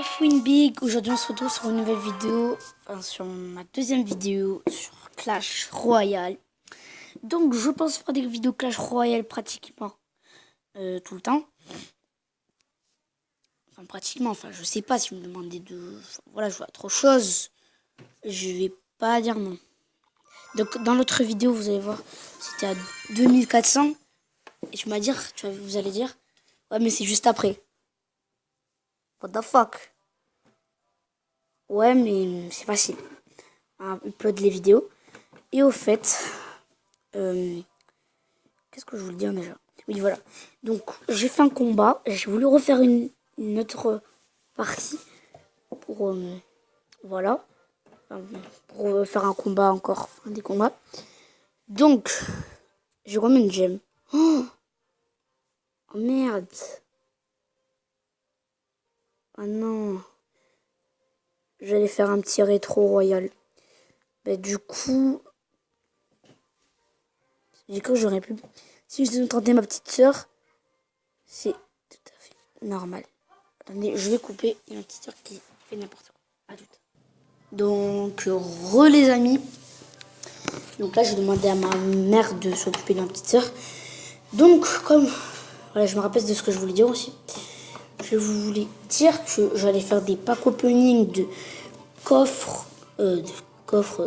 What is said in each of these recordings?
Fouine Big, aujourd'hui on se retrouve sur une nouvelle vidéo, sur ma deuxième vidéo sur Clash Royale. Donc je pense faire des vidéos Clash Royale pratiquement tout le temps. Enfin pratiquement, je sais pas si vous me demandez de... voilà, je vois autre chose, je vais pas dire non. Donc dans l'autre vidéo vous allez voir, c'était à 2400 et tu m'as dit, vous allez dire, ouais mais c'est juste après. What the fuck? Ouais, mais c'est facile. Upload les vidéos. Et au fait, qu'est-ce que je voulais dire déjà? Oui, voilà. Donc, j'ai fait un combat. J'ai voulu refaire une autre partie pour, voilà, pour faire un combat encore, des combats. Donc, je remets une gemme. Oh merde. Ah non. J'allais faire un petit rétro royal. Bah, du coup, j'ai cru que j'aurais pu... Si je tentais ma petite sœur, c'est tout à fait normal. Attendez, je vais couper. Il y a ma petite sœur qui fait n'importe quoi. À tout. Donc, les amis. Donc là, j'ai demandé à ma mère de s'occuper de ma petite sœur. Donc, comme... Voilà, je me rappelle de ce que je voulais dire aussi. Je voulais dire que j'allais faire des pack opening de coffres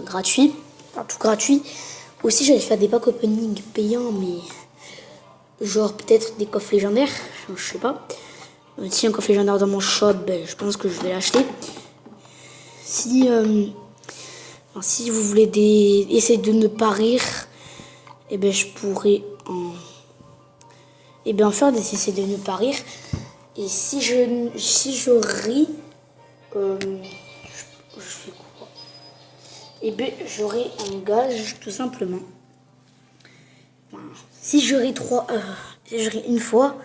gratuits. Enfin, tout gratuit. Aussi, j'allais faire des pack opening payants, mais... genre peut-être des coffres légendaires, je sais pas. Si un coffre légendaire dans mon shop, ben, je pense que je vais l'acheter. Si vous voulez essayer de ne pas rire, et ben je pourrais en faire des essais de ne pas rire. Et si je ris, je fais quoi? Et ben j'aurai un gage tout simplement. Enfin, si je ris une fois,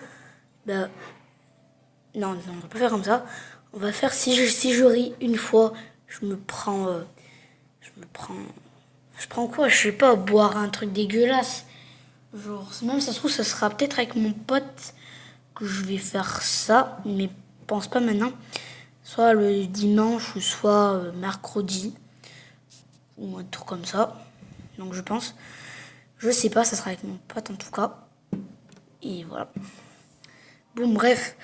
ben non, on va pas faire comme ça. On va faire si je ris une fois, je prends quoi? Je sais pas, boire un truc dégueulasse. Genre, même ça se trouve, ça sera peut-être avec mon pote que je vais faire ça, mais pense pas maintenant. Soit le dimanche ou soit mercredi ou un truc comme ça. Donc je pense. Je sais pas, ça sera avec mon pote en tout cas. Et voilà. Bon, bref.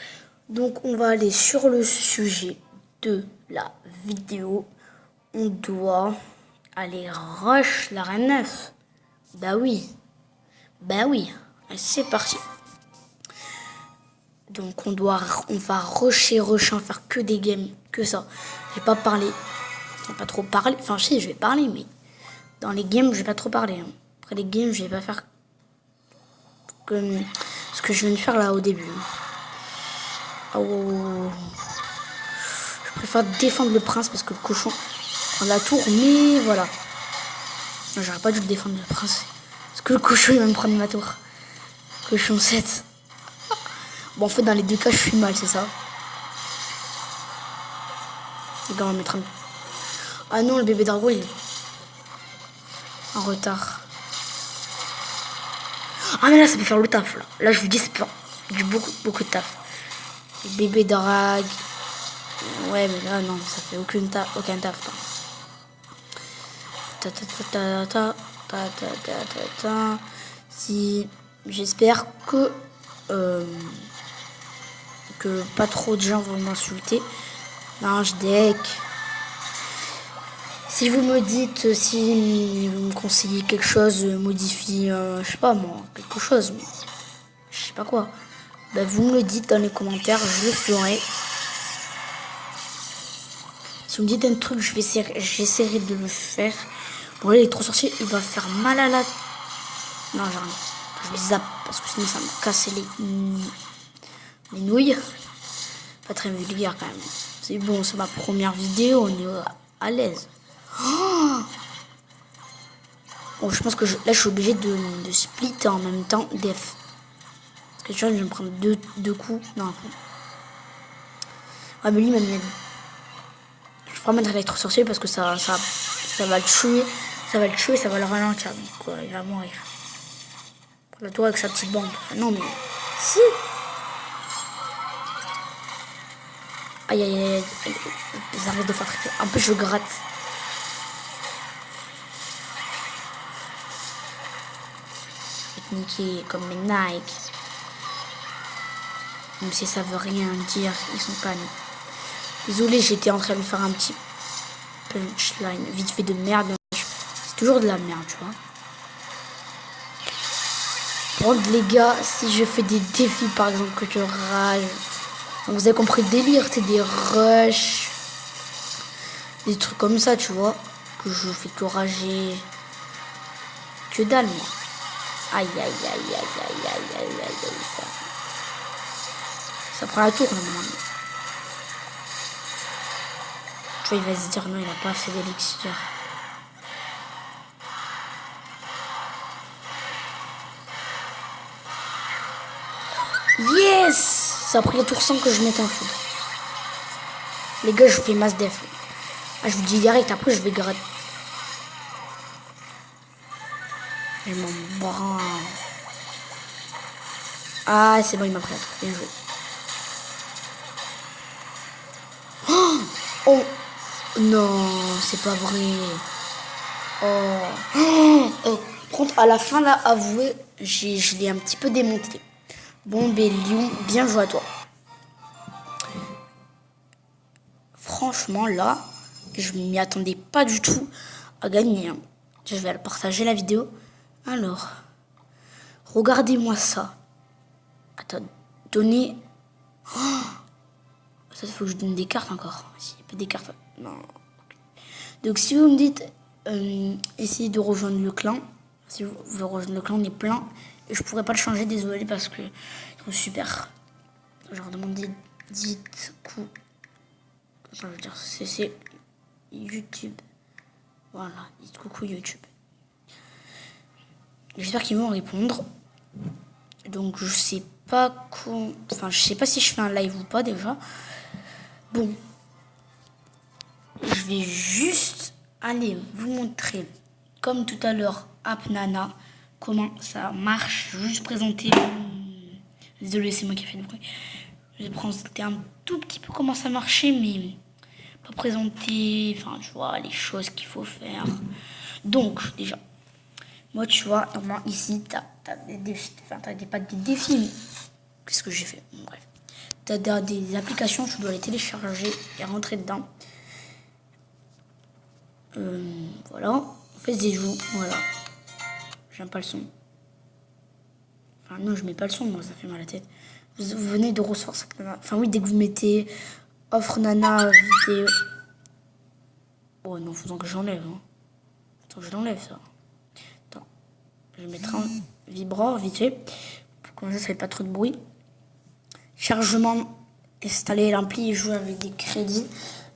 Donc, on va aller sur le sujet de la vidéo. On doit aller rush la reine 9. Bah oui. C'est parti. Donc, on va rusher, faire que des games, que ça. Je vais pas parler. Je vais pas trop parler. Enfin, si, je vais parler, mais dans les games, je vais pas trop parler. Après les games, je vais pas faire comme ce que je viens de faire là au début. Oh. Je préfère défendre le prince parce que le cochon prend la tour, mais voilà. J'aurais pas dû le défendre le prince. Parce que le cochon il va me prendre ma tour. Cochon 7. Bon, en fait, dans les deux cas, je suis mal, c'est ça. Les gars, on va mettre un... Ah non, le bébé d'argot, il est en retard. Ah, mais là, ça peut faire le taf, là. Là, je vous dis, c'est beaucoup de taf. Le bébé drague. Ouais, mais là, non, ça fait aucun taf. Si j'espère que pas trop de gens vont m'insulter. Non, je deck. Si vous me dites, si vous me conseillez quelque chose, modifie, je sais pas moi, quelque chose, mais je sais pas quoi. Bah, vous me le dites dans les commentaires, je le ferai. Si vous me dites un truc, j'essaierai de le faire. Bon, là, l'électro-sorcier, il va faire mal à la... Non, j'ai rien. Je vais zap, parce que sinon, ça me casser les nouilles. Pas très vulgaire, quand même. C'est bon, c'est ma première vidéo, on est à l'aise. Oh, bon, je pense que là, je suis obligé de split en même temps def. Parce que tu vois, je vais me prendre deux coups. Non, un coup. Ah, mais lui, il m'a... Je vais vraiment mettre l'électro-sorcier parce que ça va le tuer. Ça va le tuer, ça va le ralentir. Donc, il va mourir. La tour avec sa petite bande. Enfin, non, mais... Si. Aïe, aïe, aïe, aïe. Ça risque de faire très... En plus, je gratte. Je vais te niquer comme mes Nike. Même si ça veut rien dire, ils sont pas... Désolé, j'étais en train de faire un petit punchline vite fait de merde. C'est toujours de la merde, tu vois. Par contre, les gars, si je fais des défis, par exemple, que je rage... Vous avez compris le délire, c'est des rushs, des trucs comme ça, tu vois, que je fais que rager. Que dalle, moi. Aïe, aïe, aïe, aïe, aïe, aïe, aïe, aïe, aïe, ça prend la tour, normalement. Tu vois, il va se dire, non, il n'a pas assez d'élixir. Yes! Ça a pris la tour sans que je mette un foudre. Les gars, je fais masse def. Ah, je vous dis direct, après je vais gratter. Je m'en branle. Ah, c'est bon, il m'a pris la tour. Bien joué. Oh non, c'est pas vrai. Oh. Par contre, à la fin, là, avouez, je l'ai un petit peu démonté. Bon, Lion, bien joué à toi. Franchement, là, je m'y attendais pas du tout à gagner. Hein. Je vais partager la vidéo. Alors, regardez-moi ça. Attends, donner... Oh, ça, il faut que je donne des cartes encore. S'il n'y a pas des cartes... Non. Donc, si vous me dites... essayez de rejoindre le clan. Si vous voulez rejoindre le clan, on est plein. Et je pourrais pas le changer, désolé, parce que je trouve super. Je leur demande dites coucou. Je veux dire, c'est YouTube. Voilà, dites coucou YouTube. J'espère qu'ils vont répondre. Donc je sais pas quand... Enfin, je sais pas si je fais un live ou pas déjà. Bon. Je vais juste aller vous montrer, comme tout à l'heure, App Nana, comment ça marche. Je vais juste présenter... Désolé, c'est moi qui ai fait le bruit. Je vais présenter un tout petit peu comment ça marchait, mais pas présenter, enfin, tu vois, les choses qu'il faut faire. Donc, déjà, moi, tu vois, normalement, ici, t'as des défis, enfin, pas des défis, mais qu'est-ce que j'ai fait? Bon, bref. T'as des applications, tu dois les télécharger et rentrer dedans. Voilà. On fait des jeux, voilà. J'aime pas le son. Enfin, non, je mets pas le son, moi, ça fait mal à la tête. Vous venez de recevoir ça. Enfin, oui, dès que vous mettez offre Nana vidéo. Oh non, faut que j'enlève. Hein. Attends, je l'enlève ça. Attends. Je vais mettre un vibreur vite fait. Comme ça fait pas trop de bruit. Chargement, installer l'ampli et jouer avec des crédits.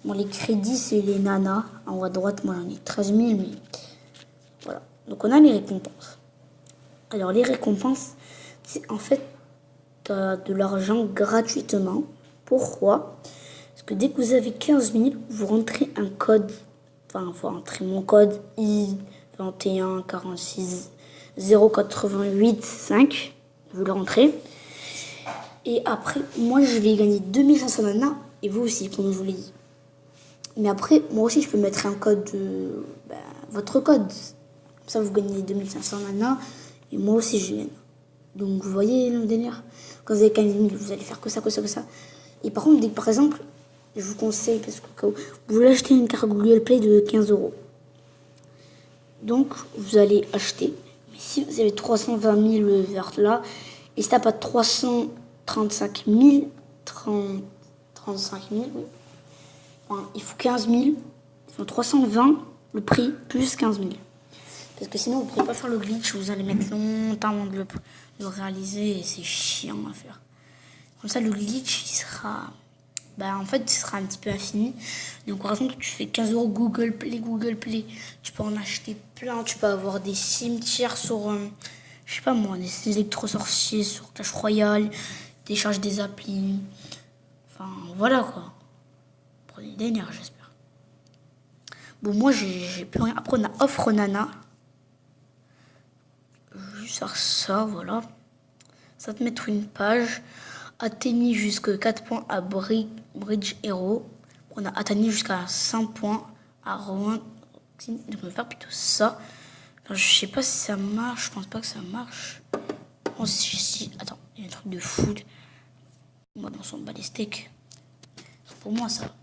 Bon, les crédits, c'est les nanas. En haut à droite, moi, j'en ai 13 000. Mais voilà. Donc, on a les récompenses. Alors, les récompenses, c'est en fait, tu as de l'argent gratuitement. Pourquoi? Parce que dès que vous avez 15 000, vous rentrez un code. Enfin, il faut rentrer mon code I21 46 088 5. Vous le rentrez. Et après, moi, je vais gagner 2500 nanas. Et vous aussi, comme je vous l'ai dit. Mais après, moi aussi, je peux mettre un code, votre code. Comme ça, vous gagnez 2500 nanas. Et moi aussi, je gagne. Donc, vous voyez le délire. Quand vous avez 15 000, vous allez faire que ça, que ça, que ça. Et par contre, par exemple, je vous conseille, parce que vous voulez acheter une carte Google Play de 15 €. Donc, vous allez acheter. Mais si vous avez 320 000 vertes là, et si t'as pas 335 000, 35 000, oui. Enfin, il faut 15 000. Il faut 320 le prix plus 15 000. Parce que sinon, vous ne pourrez pas faire le glitch. Vous allez mettre longtemps avant de le réaliser et c'est chiant à faire. Comme ça, le glitch, il sera... en fait, il sera un petit peu infini. Donc, par exemple, tu fais 15 € Google Play. Tu peux en acheter plein. Tu peux avoir des cimetières sur... je sais pas moi, des électrosorciers sur Clash Royale. Télécharge des applis. Enfin, voilà quoi. Prenez des nerfs, j'espère. Bon, moi, j'ai plus rien. Après, on a Offre Nana. Juste faire ça, voilà. Ça va te mettre une page. atteigné jusqu'à 4 points à Bridge Hero. On a atteint jusqu'à 5 points à Rowan. Donc on va faire plutôt ça. Enfin, je sais pas si ça marche. Je pense pas que ça marche. Oh, si. Attends, il y a un truc de fou. Moi, on s'en bat les steaks. Pour moi, ça.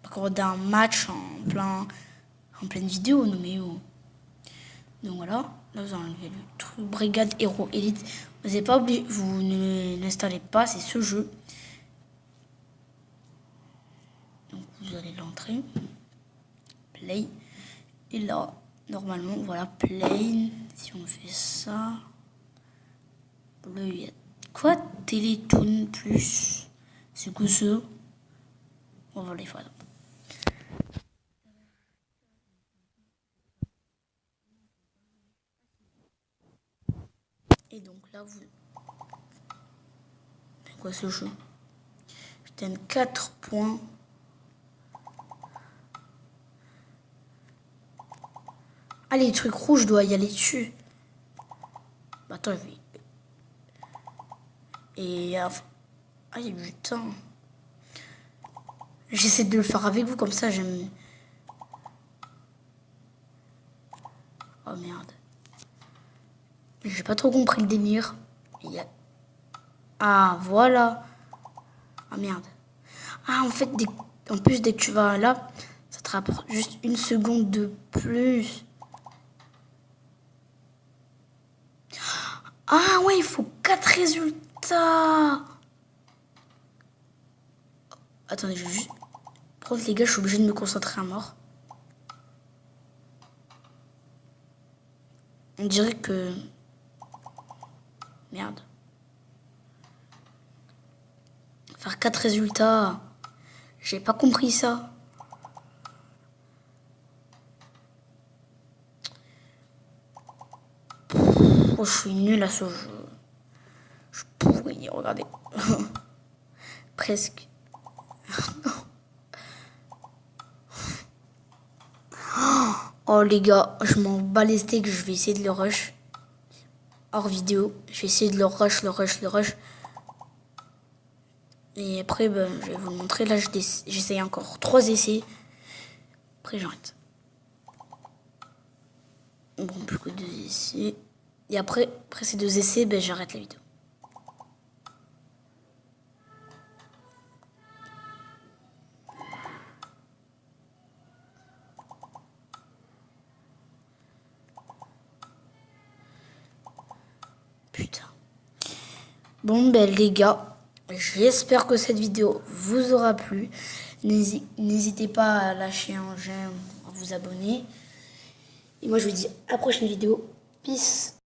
Encore d'un match en pleine vidéo, non mais oh. Donc voilà, là vous enlevez le truc Brigade Hero Elite. Vous n'êtes pas obligé, vous ne l'installez pas, c'est ce jeu. Donc vous allez l'entrer, play, et là normalement voilà play. Si on fait ça, il y a quoi Télétoon plus, c'est quoi ça? On va les faire. Et donc là, vous... C'est quoi ce jeu? Je donne 4 points. Ah, les trucs rouges, je dois y aller dessus. Bah, attends, je vais... Et... Ah, il y a du temps. J'essaie de le faire avec vous, comme ça, j'aime... Oh, merde. J'ai pas trop compris le délire. Il y a... Ah, voilà. Ah, merde. Ah, en fait, en plus, dès que tu vas là, ça te rapporte juste 1 seconde de plus. Ah, ouais, il faut 4 résultats. Attendez, je vais juste... Par contre, les gars, je suis obligée de me concentrer à mort. On dirait que... Merde. Faire 4 résultats. J'ai pas compris ça. Oh, je suis nulle à ce jeu. Je pourrais, regardez. Presque. Oh les gars, je m'en bats les steaks, je vais essayer de le rush. Hors vidéo, je vais essayer de le rush. Et après, ben, je vais vous le montrer. Là, j'essaye encore 3 essais. Après, j'arrête. Bon, plus que 2 essais. Et après ces 2 essais, ben, j'arrête la vidéo. Putain. Bon, ben, les gars, j'espère que cette vidéo vous aura plu. N'hésitez pas à lâcher un j'aime, à vous abonner. Et moi, je vous dis à la prochaine vidéo. Peace.